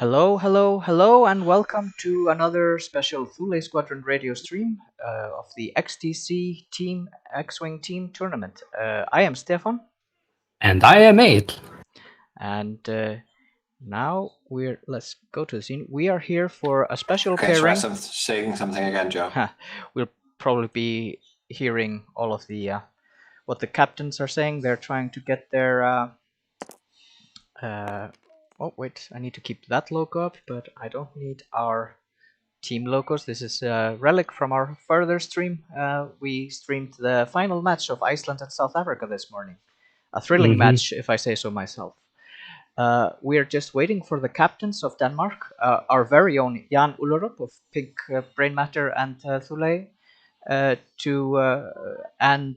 Hello, hello, hello, and welcome to another special Thule Squadron radio stream of the XTC Team X-Wing Team Tournament. I am Stefan, And I am 8. and now let's go to the scene. We are here for a special Okay, pairing. so saying something again, Joe. We'll probably be hearing all of the what the captains are saying. They're trying to get their. Oh wait, I need to keep that logo up, but I don't need our team logos. This is a relic from our further stream. We streamed the final match of Iceland and South Africa this morning. A thrilling match, if I say so myself. We're just waiting for the captains of Denmark, our very own Jan Ullerup of Pink Brain Matter and Thule, and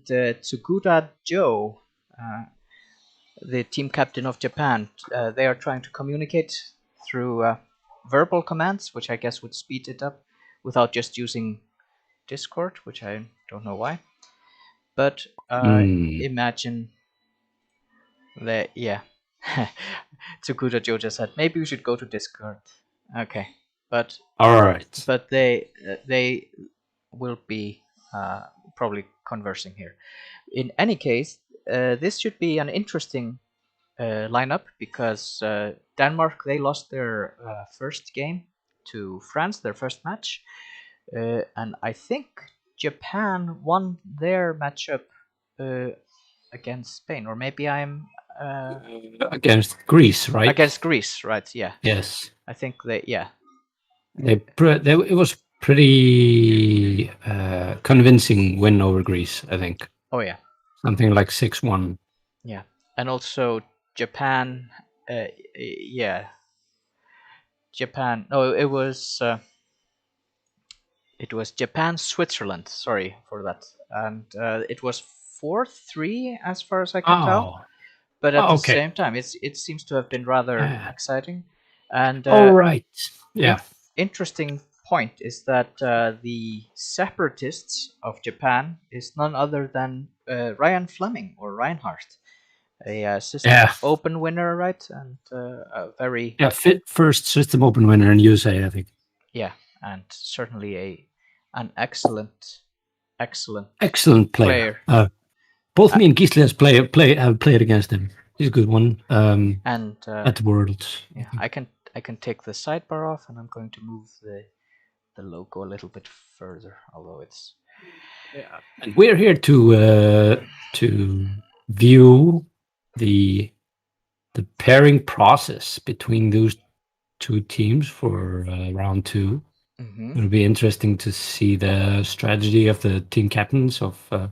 Tsukuda Joe, the team captain of Japan. They are trying to communicate through verbal commands, which I guess would speed it up without just using Discord, which I don't know why. But imagine that, yeah. Tsukuda Joe just said, maybe we should go to Discord. Okay, but all right. But they will be probably conversing here. In any case, this should be an interesting lineup because Denmark, they lost their first game to France, their first match, and I think Japan won their matchup against Spain, or maybe I'm against Greece, right? Against Greece, right? Yeah. Yes. I think it was pretty convincing win over Greece, I think. Oh yeah. Something like 6-1. Yeah, and also Japan. Yeah. Japan. No, it was Japan Switzerland. Sorry for that, and it was 4-3 as far as I can tell. But at the same time, it seems to have been rather exciting. And right, yeah. Interesting point is that the separatists of Japan is none other than Ryan Fleming or Reinhardt, a system open winner, right? And a very first system open winner in USA, I think. Yeah, and certainly an excellent player. Both me and Gisle have played against him. He's a good one. And at the Worlds. Yeah, I can take the sidebar off, and I'm going to move the logo a little bit further, although it's. Yeah, and we're here to view the pairing process between those two teams for round 2. Mm-hmm. It'll be interesting to see the strategy of the team captains of how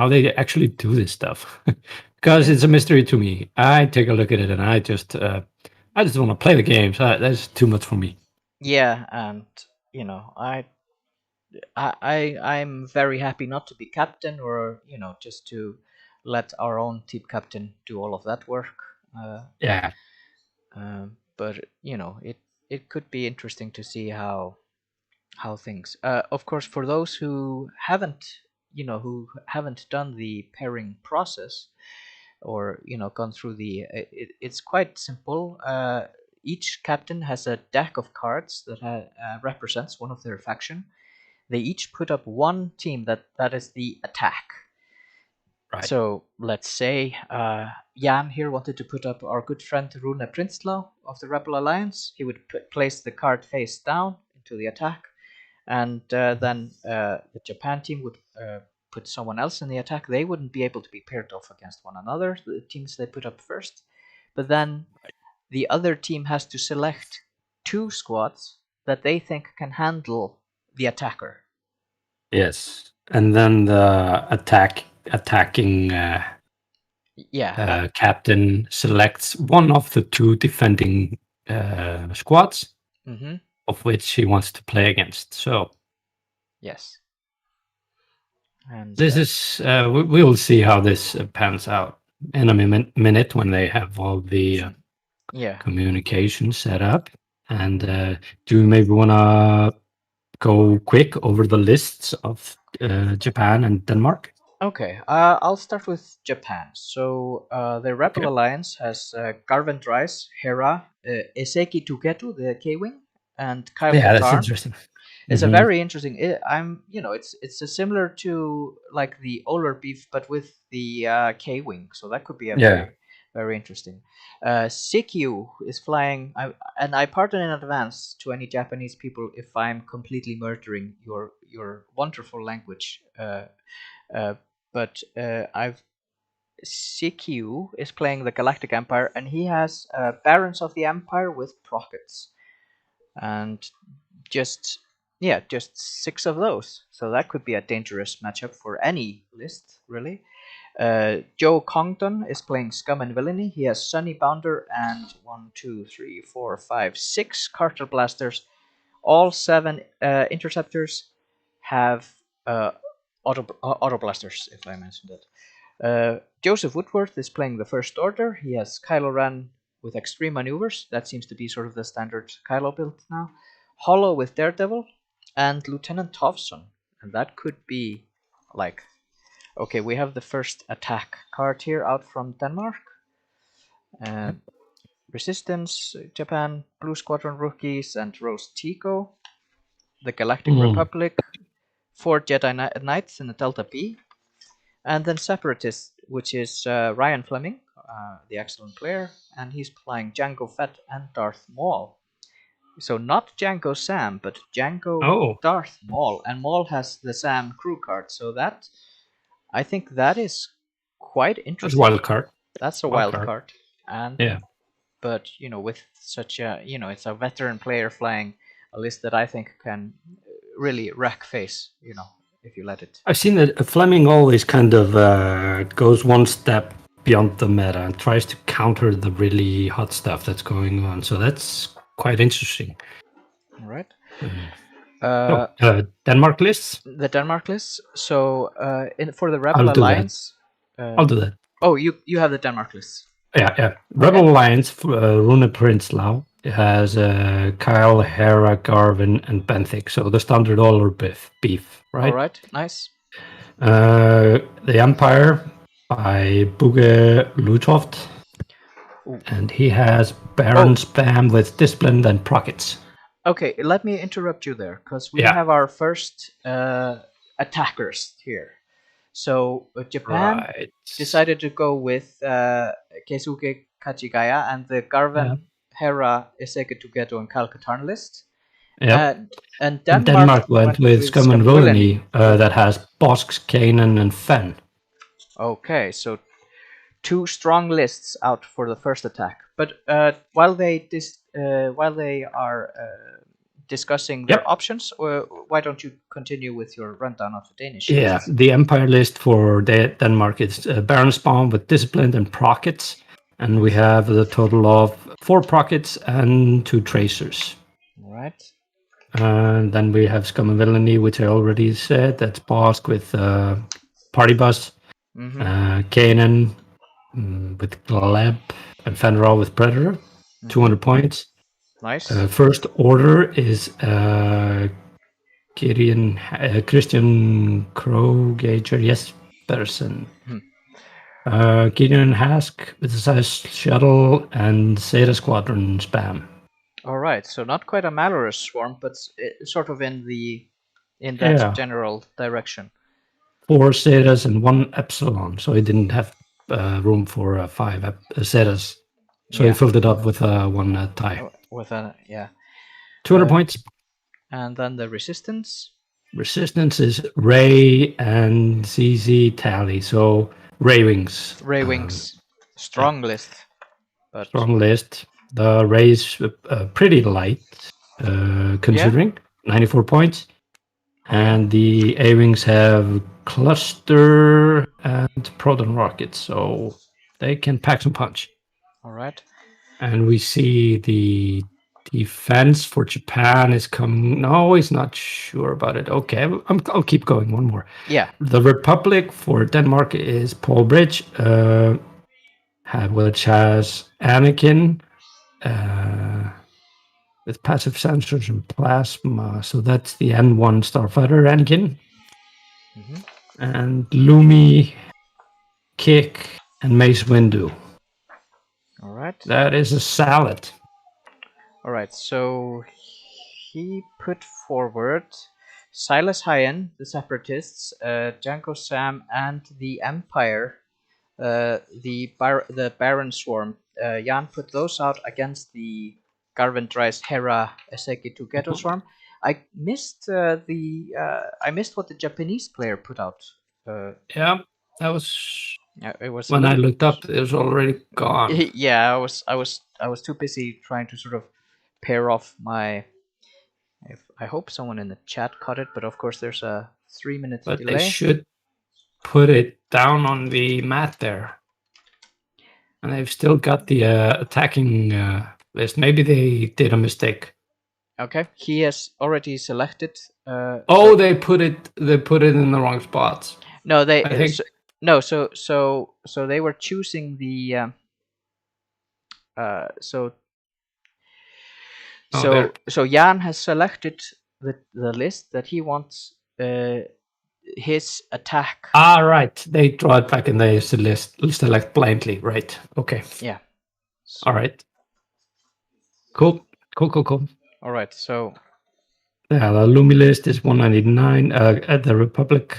they actually do this stuff, because it's a mystery to me. I take a look at it and I just want to play the games. That's too much for me. Yeah, and I'm very happy not to be captain, or just to let our own team captain do all of that work. But it could be interesting to see how things. Of course, for those who haven't done the pairing process, or gone through it's quite simple. Each captain has a deck of cards that represents one of their faction. They each put up one team that is the attack. Right. So let's say Jan here wanted to put up our good friend Rune Prinslao of the Rebel Alliance. He would place the card face down into the attack, and then the Japan team would put someone else in the attack. They wouldn't be able to be paired off against one another, the teams they put up first. But then the other team has to select 2 squads that they think can handle the attacker. Yes, and then the attacking captain selects one of the 2 defending squads, mm-hmm. of which he wants to play against. So yes. And this is we will see how this pans out in a minute when they have all the communication set up. And do you maybe want to go quick over the lists of Japan and Denmark? Okay, I'll start with Japan. So the Rebel Okay. Alliance has Garvin Dries, Hera, Iseki Tuketu, the K-wing, and Kyle Yeah, that's Katarn. interesting. It's a Hmm. very interesting. It's a similar to like the Oler beef, but with the K-wing. So that could be a Yeah. very interesting. Sikyu is flying, and I pardon in advance to any Japanese people if I'm completely murdering your wonderful language. Uh, but I've Sikyu is playing the Galactic Empire, and he has Barons of the Empire with Prockets, and just just 6 of those. So that could be a dangerous matchup for any list, really. Joe Congdon is playing Scum and Villainy. He has Sunny Bounder and 1, 2, 3, 4, 5, 6 Carter Blasters. All 7 interceptors have auto blasters, if I mentioned it. Joseph Woodworth is playing the First Order. He has Kylo Ren with Extreme Maneuvers. That seems to be sort of the standard Kylo build now. Hollow with Daredevil, and Lieutenant Tovson. And that could be like, okay, we have the first attack card here out from Denmark. Resistance, Japan, Blue Squadron Rookies, and Rose Tico. The Galactic Republic, 4 Jedi Knights in the Delta B. And then Separatist, which is Ryan Fleming, the excellent player, and he's playing Jango Fett and Darth Maul. So not Jango Sam, but Jango Oh, Darth Maul, and Maul has the Sam crew card. So that I think that is quite that's interesting. wild card. That's a Wild wild card. card, and Yeah. but with such a it's a veteran player flying a list that I think can really rack face. If you let it. I've seen that Fleming always kind of goes one step beyond the meta and tries to counter the really hot stuff that's going on. So that's quite interesting. All right. Denmark lists? The Denmark list. So for the Rebel I'll do that. Alliance. I'll do that. Oh, you have the Denmark list. Yeah. Rebel Alliance, Rune Prinslao. It has Kyle, Hera, Garvin, and Benthic. So the standard all or beef, right? All right, nice. The Empire by Buge Lutoft. And he has Baron Spam with Discipline and Prockets. Okay, let me interrupt you there, because we have our first attackers here. So Japan decided to go with Keisuke Kachigaya and the Garvin, Hera, Iseki Tugeto, and Kyle Katarn list. And Denmark went with Scum and Villainy that has Bosk, Kanan, and Fen. Okay, so 2 strong lists out for the first attack. But while they are discussing their options, why don't you continue with your rundown of the Danish lists? Yeah, the Empire list for Denmark is Baron Spawn with Disciplined and Prockets. And we have a total of 4 Prockets and 2 Tracers. Right. And then we have Scum and Villainy, which I already said. That's Bosk with Party Bus. Kanan with Gleb, and Fenrir with Predator. 200 points. Nice. First Order is Christian Krogager Jespersen. Gideon Hask with the size shuttle and Zeta Squadron spam. All right, so not quite a Malorus swarm, but sort of in that general direction. 4 Zetas and 1 Epsilon, so he didn't have room for 5 Zetas. So he filled it up with 1 tie. With a 200 points. And then the Resistance. Resistance is Ray and ZZ Tally, so Ray Wings. Ray Wings, strong list. Strong list. The Ray is pretty light, considering 94 points. And the A-Wings have Cluster and Proton Rockets, so they can pack some punch. All right. And we see the defense for Japan is coming. No, he's not sure about it. Okay, I'll keep going. One more. Yeah. The Republic for Denmark is Paul Bridge, which has Anakin with passive sensors and plasma. So that's the N1 Starfighter Anakin. and Lumi, Kick, and Mace Windu. All right. That is a salad. All right. So he put forward Silas Hyen, the Separatists, Janko Sam, and the Empire. The Baron Swarm. Jan put those out against the Garvin Dry's Hera Eseki Tugeto Swarm. I missed I missed what the Japanese player put out. Yeah, that was It was a when I little. looked up. It was already gone. Yeah, I was too busy trying to sort of pair off my. I hope someone in the chat caught it, but of course there's a 3-minute But they delay. should put it down on the mat there. And they've still got the attacking list. Maybe they did a mistake. Okay, he has already selected. They put it in the wrong spots. No, they I think so they were choosing the so there. Jan has selected the list that he wants his attack. Right. They draw it back and they select blindly. Right. Okay. Yeah. So, All right. Cool. All right. So yeah, the Lumi list is 199 at the Republic.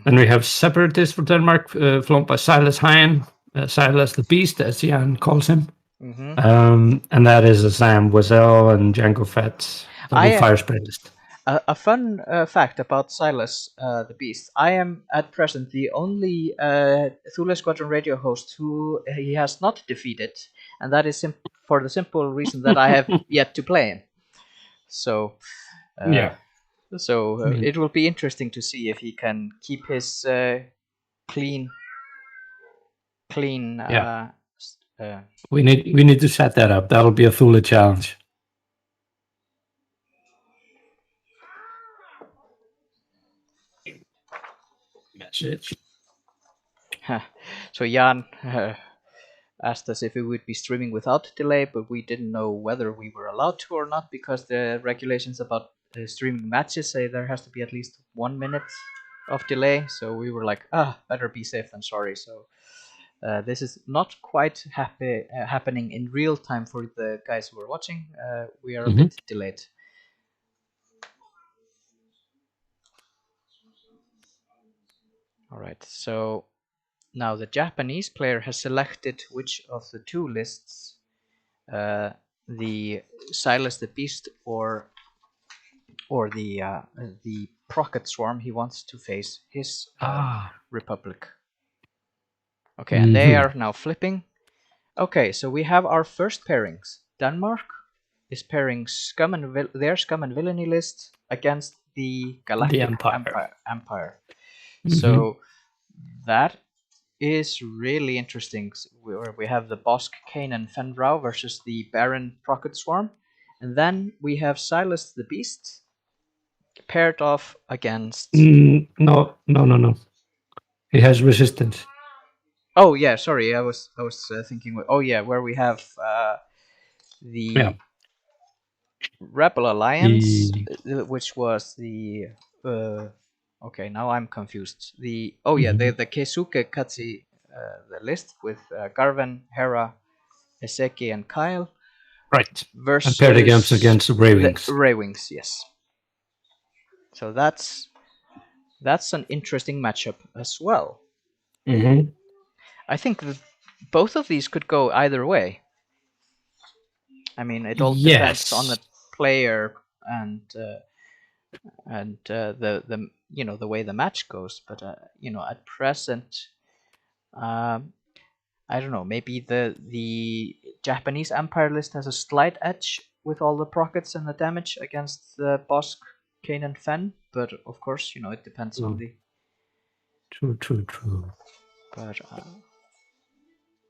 Then we have Separatists for Denmark, flown by Silas Hyen, Silas the Beast, as Jan calls him. And that is a Sam Wazell and Django Fett, the Fire Spray list. A fun fact about Silas the Beast. I am at present the only Thule Squadron radio host who he has not defeated, and that is for the simple reason that I have yet to play him. So Yeah. So it will be interesting to see if he can keep his clean. Yeah. We need to set that up. That'll be a Thule challenge. Message. So Jan asked us if we would be streaming without delay, but we didn't know whether we were allowed to or not because the regulations about streaming matches say there has to be at least 1 minute of delay. So we were like, better be safe than sorry. So this is not quite happening in real time for the guys who are watching. We are a bit delayed. All right, so now the Japanese player has selected which of the two lists, the Silas the Beast or the Procket Swarm, he wants to face his Republic. Okay, and they are now flipping. Okay, so we have our first pairings. Denmark is pairing their Scum and Villainy list against the Galactic Empire. So that is really interesting. We have the Bosk, Kane, and Fendrau versus the Baron Procket Swarm. And then we have Silas the Beast paired off against... No. He has resistance. Oh yeah, sorry, I was thinking. Oh yeah, where we have the Rebel Alliance, which was the. Okay, now I'm confused. The the Keisuke Katsi the list with Garvin, Hera, Eseki, and Kyle. Right. Versus and paired against the Ray-Wings. Ray-Wings, yes. So that's an interesting matchup as well. I think both of these could go either way. I mean, it all depends on the player and the the way the match goes. But at present, I don't know. Maybe the Japanese Empire list has a slight edge with all the prockets and the damage against the Bosk, Kane, and Fen. But of course, it depends on the. True.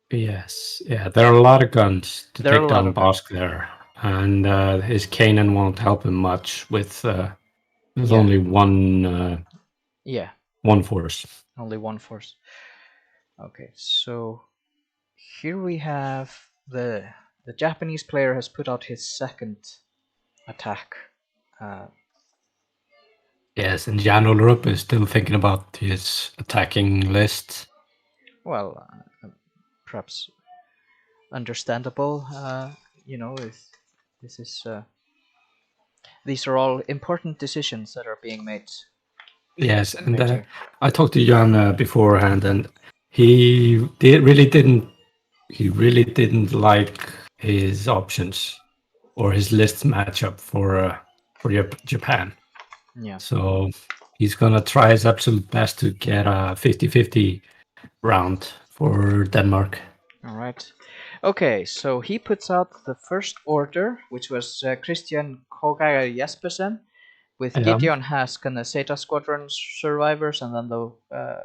But yes, there are a lot of guns to take down Bosk there, and his Kanan won't help him much with only one. One force. Only one force. Okay, so here we have the Japanese player has put out his second attack. Yes, and Jan Olrup is still thinking about his attacking list. Well, perhaps understandable. If this is these are all important decisions that are being made. Yes, and made here. I talked to Jan beforehand, and he really didn't like his options or his list matchup for Japan. Yeah. So he's gonna try his absolute best to get a 50-50 round for Denmark. All right. Okay, so he puts out the first order, which was Christian Kogager Jespersen, with Yeah. Gideon Hask and the Zeta Squadron survivors, and then the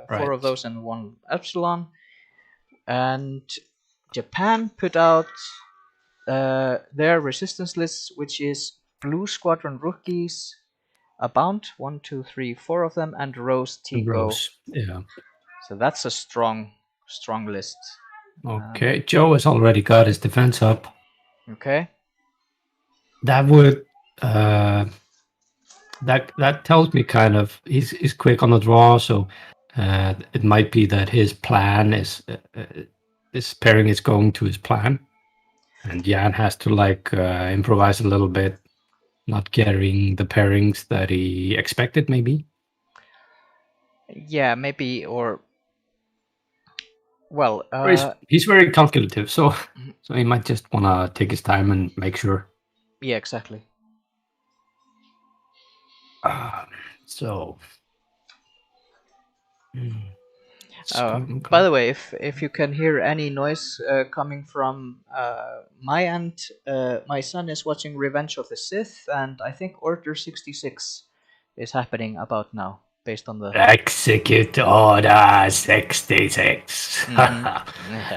four of Right. those and one Epsilon. And Japan put out their resistance list, which is Blue Squadron rookies, Abound, 1, 2, 3, 4 of them, and Rose Tico. Rose. Yeah. So that's a strong list. Okay. Joe has already got his defense up. Okay. That would that tells me kind of he's quick on the draw, so it might be that his plan is this pairing is going to his plan, and Jan has to improvise a little bit, not getting the pairings that he expected, maybe. Yeah, maybe, or well, he's very calculative, so he might just want to take his time and make sure. Yeah, exactly. So. By the way, if you can hear any noise coming from my end, my son is watching Revenge of the Sith, and I think Order 66 is happening about now, based on the Execute Order 66. Yeah.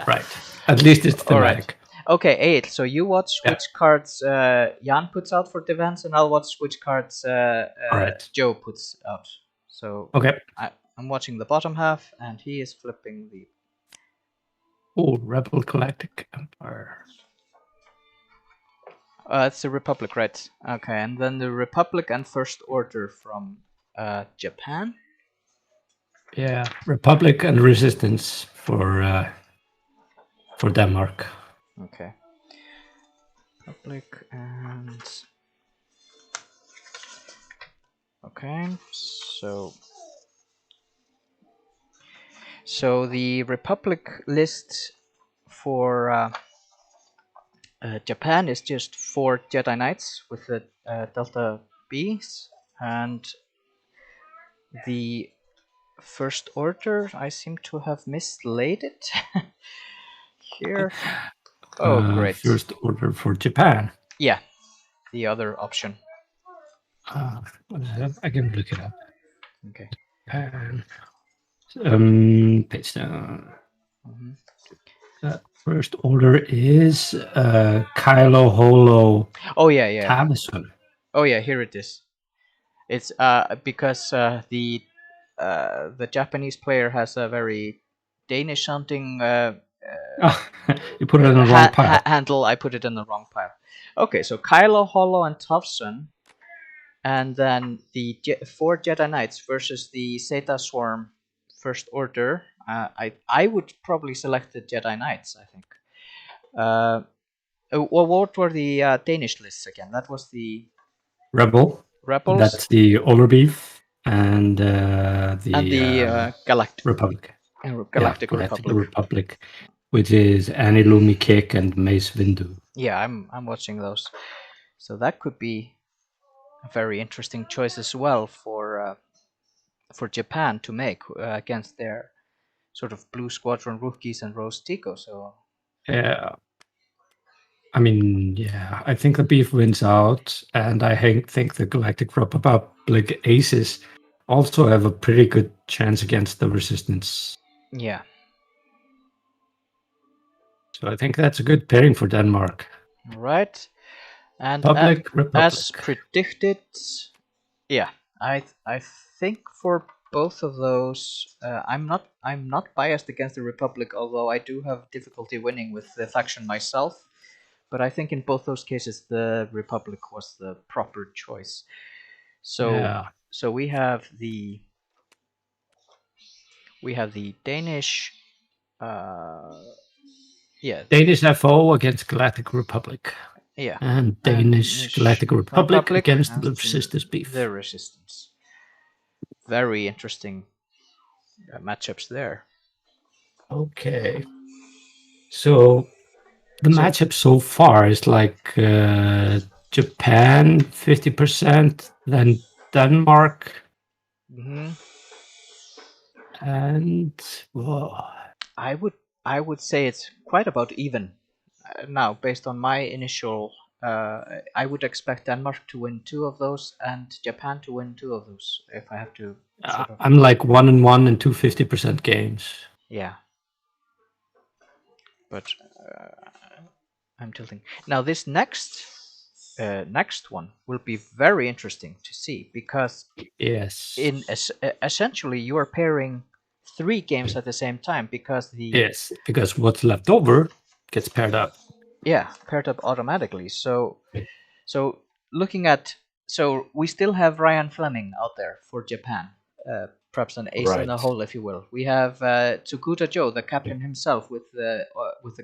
Right. At least it's thematic. Right. Okay, 8. So you watch which cards Jan puts out for defense, and I'll watch which cards Joe puts out. So okay. I'm watching the bottom half, and he is flipping the... Oh, Rebel Galactic Empire. It's the Republic, right? Okay, and then the Republic and First Order from Japan. Yeah, Republic and Resistance for Denmark. Okay. Republic and... Okay, so the Republic list for Japan is just 4 Jedi Knights with the Delta Bs, and the First Order, I seem to have mislaid it here. Oh, great. First Order for Japan. Yeah, the other option. I can look it up. Okay. Japan. Page down. First Order is Kylo Holo. Oh yeah. Tavison. Oh yeah, here it is. It's because the Japanese player has a very Danish sounding you put it in the wrong pile. Handle. I put it in the wrong pile. Okay, so Kylo, Holo, and Tufson, and then the 4 Jedi Knights versus the Zeta Swarm First Order. I would probably select the Jedi Knights, I think. What were the Danish lists again? That was the Rebels. That's the Ollerbeef and the Galactic Republic. Galactic Republic, which is Annie Lumi Kick and Mace Windu. Yeah, I'm watching those. So that could be a very interesting choice as well for Japan to make against their sort of Blue Squadron rookies and Rose Tico. So yeah, I mean, yeah, I think the beef wins out, and I think the Galactic Republic Aces also have a pretty good chance against the Resistance. Yeah. So I think that's a good pairing for Denmark. Right. And Republic. As predicted, yeah, I think for both of those, I'm not biased against the Republic, although I do have difficulty winning with the faction myself. But I think in both those cases, the Republic was the proper choice. So So we have the Danish. Uh, yeah, Danish FO against Galactic Republic. yeah, And Danish Galactic Republic against the Resistance Beef. The Resistance. Very interesting matchups there. Okay. So the matchup so far is like Japan 50%, then Denmark, and whoa. I would say it's quite about even. Now, based on my initial, I would expect Denmark to win 2 of those and Japan to win 2 of those. If I have to, sort of. I'm like 1-1 and 2 50% games. Yeah, but I'm tilting. Now this next one will be very interesting to see, because Yes. Essentially you are pairing 3 games at the same time, because because what's left over gets paired up. Yeah, paired up automatically. So looking at, so we still have Ryan Fleming out there for Japan, perhaps an ace in the hole, if you will. We have Tsukuta Joe, the captain himself, with the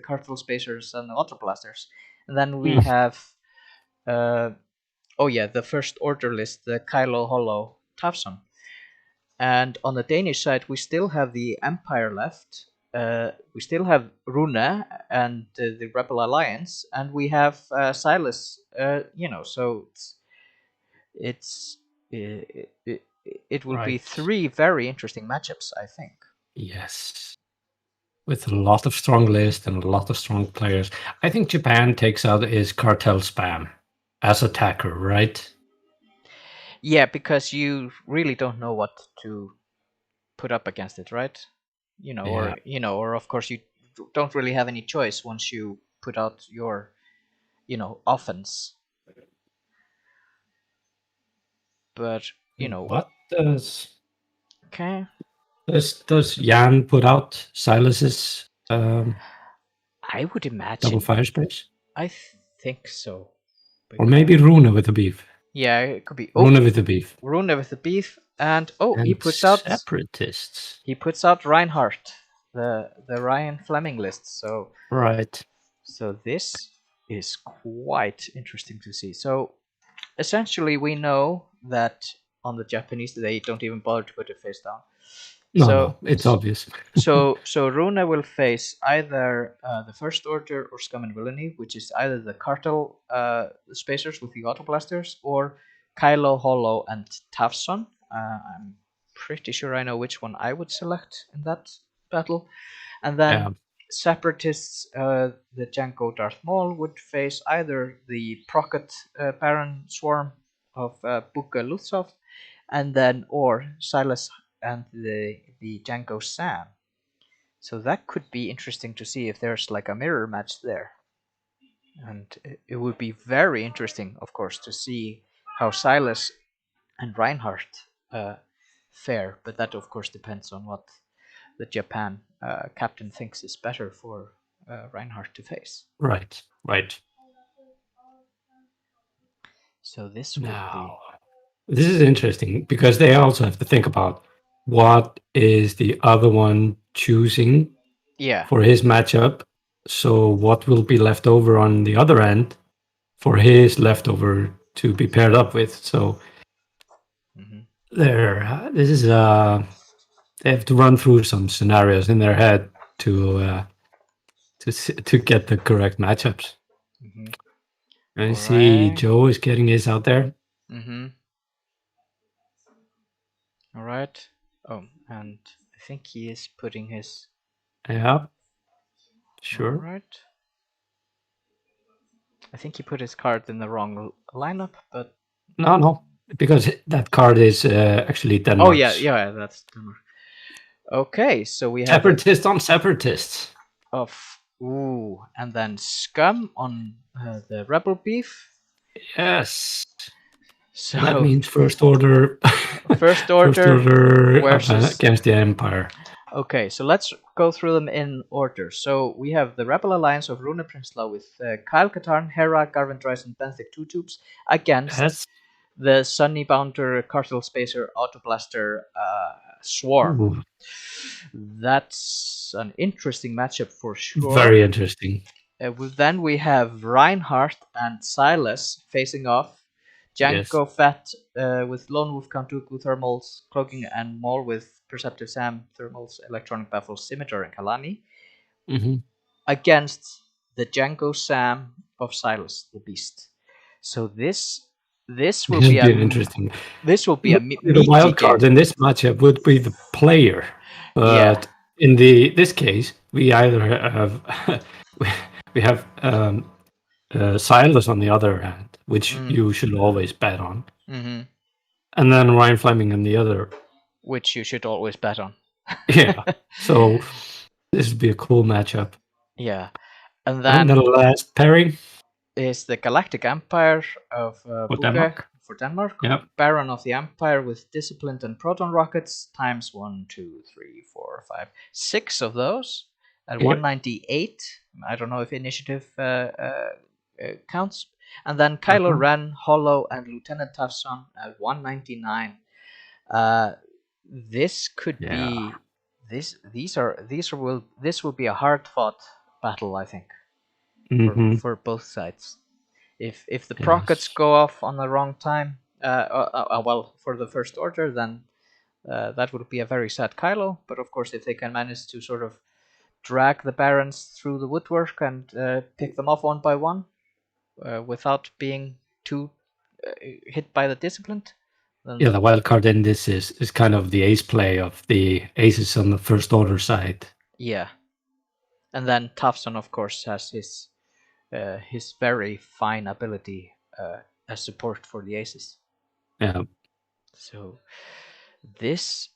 cartwheel spacers and the auto blasters, and then we have the first order list, the Kylo Holo Tafson. And on the Danish side, we still have the Empire left. We still have Rune and the Rebel Alliance, and we have Silas. So it will be 3 very interesting matchups, I think. Yes, with a lot of strong lists and a lot of strong players. I think Japan takes out his cartel spam as attacker, right? Yeah, because you really don't know what to put up against it, right? Or of course you don't really have any choice once you put out your, offense. But what does okay. Does Jan put out Silas's I would imagine double fire space? I think so. Or maybe Rune with the beef. Yeah, it could be. Rune with the beef. Rune with the beef, and he puts out Separatists. He puts out Reinhardt, the Ryan Fleming list. So So this is quite interesting to see. So essentially, we know that on the Japanese, they don't even bother to put it face down. No, it's obvious. so Rune will face either the First Order or Scum and Villainy, which is either the Cartel spacers with the auto blasters, or Kylo, Holo, and Tafson. I'm pretty sure I know which one I would select in that battle. And then Separatists, the Janko Darth Maul, would face either the Procket Baron Swarm of Buka Luthsov, and then or Silas and the Janko Sam. So that could be interesting to see if there's like a mirror match there. And it would be very interesting, of course, to see how Silas and Reinhardt fare. But that, of course, depends on what the Japan captain thinks is better for Reinhardt to face. Right. So this will be... This is interesting because they also have to think about what is the other one choosing for his matchup. So what will be left over on the other end for his leftover to be paired up with. So this is they have to run through some scenarios in their head to get the correct matchups. I see Joe is getting his out there. All right. Oh, and I think he is putting his... Yeah. Sure. All right. I think he put his card in the wrong lineup, but... No, because that card is actually Denmark. Oh, yeah, that's Denmark. Okay, so we have... Separatists on Separatists. And then Scum on the Rebel Beef. Yes. So that means First Order. First Order versus against the Empire. Okay, so let's go through them in order. So we have the Rebel Alliance of Rune Prinslao with Kyle Katarn, Hera, Garvin Dries, and Benthic Two Tubes against the Sunny Bounder Cartel Spacer Autoblaster Swarm. Ooh, That's an interesting matchup for sure. very interesting. Then we have Reinhardt and Silas facing off. Yes. Janko Fett with Lone Wolf Kantuku Thermals, Cloaking and Maul with Perceptive Sam Thermals, Electronic Baffles, Scimitar, and Kalani Hmm. against the Janko Sam of Silas the Beast. So this will This be would a be an interesting. The meaty wild card game. in this matchup would be the player, Yeah. but in this case, we either have we have Silas on the other hand, which you should always bet on, Mm-hmm. and then Ryan Fleming on the other. Which you should always bet on. Yeah. So this would be a cool matchup. Yeah. And And the then last pairing is the Galactic Empire of for Buke Denmark. for Denmark. Yep. Baron of the Empire with Disciplined and Proton Rockets times 1, 2, 3, 4, 5, 6 of those at Yep. 198. I don't know if initiative counts. And then Kylo Ren, Hollow, and Lieutenant Tafson at 199. This could be this will be a hard fought battle, I think, for both sides. If the prockets go off on the wrong time, well, for the First Order, then that would be a very sad Kylo. But of course, if they can manage to sort of drag the barons through the woodwork and pick them off one by one without being too hit by the disciplined, then Yeah, the wild card in this is kind of the ace play of the aces on the First Order side. yeah. And then Tafson, of course, has his very fine ability as support for the aces. Yeah. So this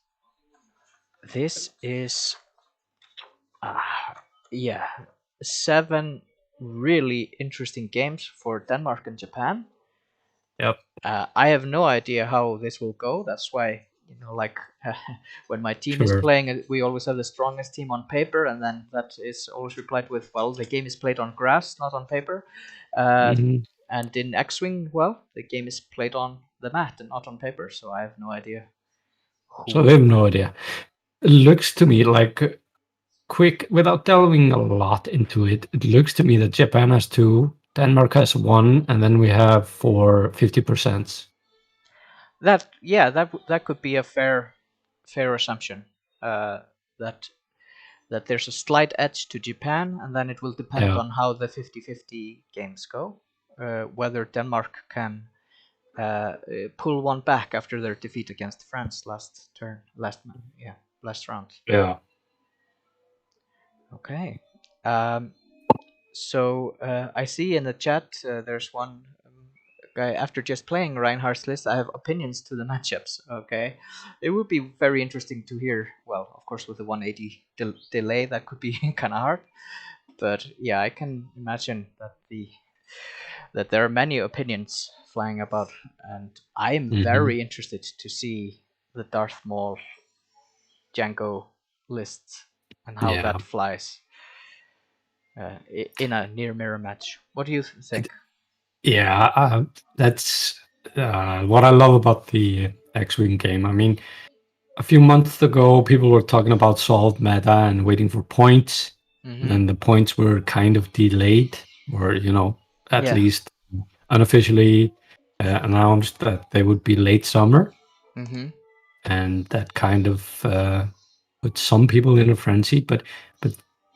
is yeah, 7 really interesting games for Denmark and Japan. Yep. I have no idea how this will go. That's why, like when my team is Sure. playing, we always have the strongest team on paper, and then that is always replied with, "Well, the game is played on grass, not on paper." And in X-Wing, well, the game is played on the mat and not on paper, so I have no idea. So I have no idea. It looks to me like quick, without delving a lot into it, it looks to me that Japan has 2, Denmark has 1, and then we have for 50%. That could be a fair assumption. That there's a slight edge to Japan, and then it will depend on how the 50-50 games go. Whether Denmark can pull one back after their defeat against France last round. Yeah. Okay. So I see in the chat there's one guy, after just playing Reinhardt's list, I have opinions to the matchups. Okay. It would be very interesting to hear. Well, of course, with the 180 delay, that could be kind of hard. But yeah, I can imagine that there are many opinions flying about, and I'm very interested to see the Darth Maul Django list and how that flies in a near mirror match. What do you think? Yeah, that's what I love about the X-Wing game. I mean, a few months ago, people were talking about solved meta and waiting for points, and then the points were kind of delayed, or at least unofficially announced that they would be late summer, and that kind of put some people in a frenzy. But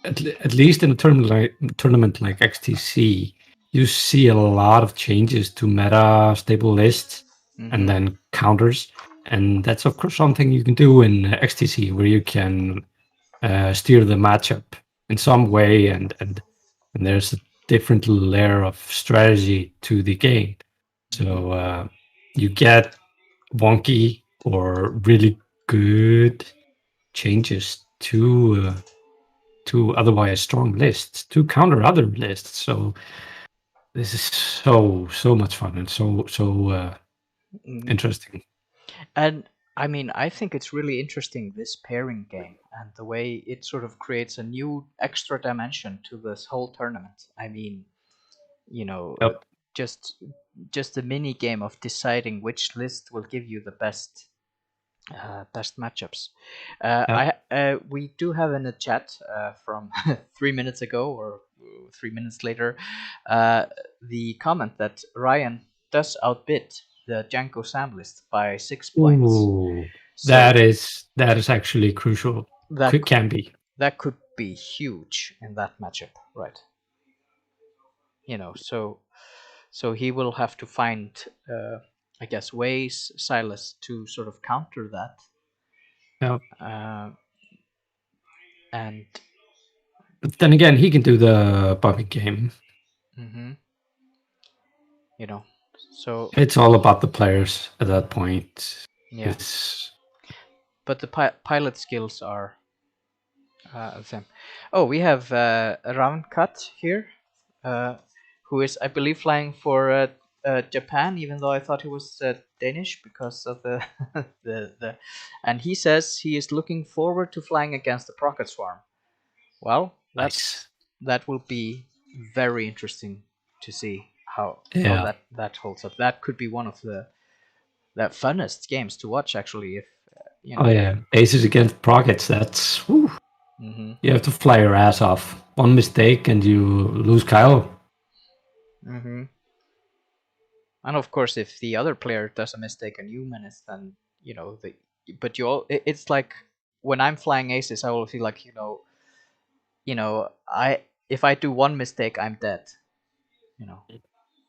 at least in a tournament like XTC, you see a lot of changes to meta stable lists and then counters, and that's of course something you can do in XTC, where you can steer the matchup in some way, and there's a different layer of strategy to the game. So you get wonky or really good changes to otherwise strong lists to counter other lists. So this is so much fun and so interesting. And I mean, I think it's really interesting, this pairing game, and the way it sort of creates a new extra dimension to this whole tournament. I mean, Yep. just just a mini game of deciding which list will give you the best matchups. We do have in the chat from 3 minutes ago or 3 minutes later the comment that Ryan does outbid the Janko Sam list by 6 points. Ooh, So that is actually crucial. that Can be. that could be huge in that matchup, right? You know, so he will have to find, I guess, ways, Silas, to sort of counter that. Yeah. And But then again, he can do the bumping game. You know, so it's all about the players at that point. yeah. But the pilot skills are the same. Oh, we have Ram Cut here, who is, I believe, flying for Japan, even though I thought he was Danish because of the, the. And he says he is looking forward to flying against the Rocket Swarm. Well, that will be very interesting to see how that holds up. That could be one of the funnest games to watch, actually. If you know. Oh yeah, aces against Rockets. That's Mm-hmm. You have to fly your ass off. One mistake and you lose Kyle. Mm-hmm. And of course, if the other player does a mistake and you menace, then But it's like when I'm flying aces, I will feel like if I do one mistake, I'm dead.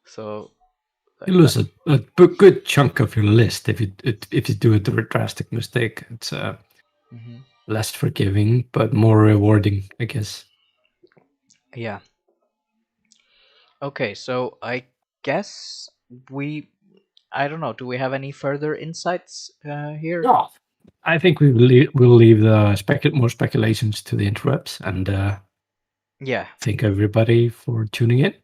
So you lose a good chunk of your list if you do a drastic mistake. It's less forgiving but more rewarding, I guess. Yeah. Okay, so I guess I don't know. Do we have any further insights here? No, I think we'll leave the more speculations to the interrupts, and yeah. Thank everybody for tuning in.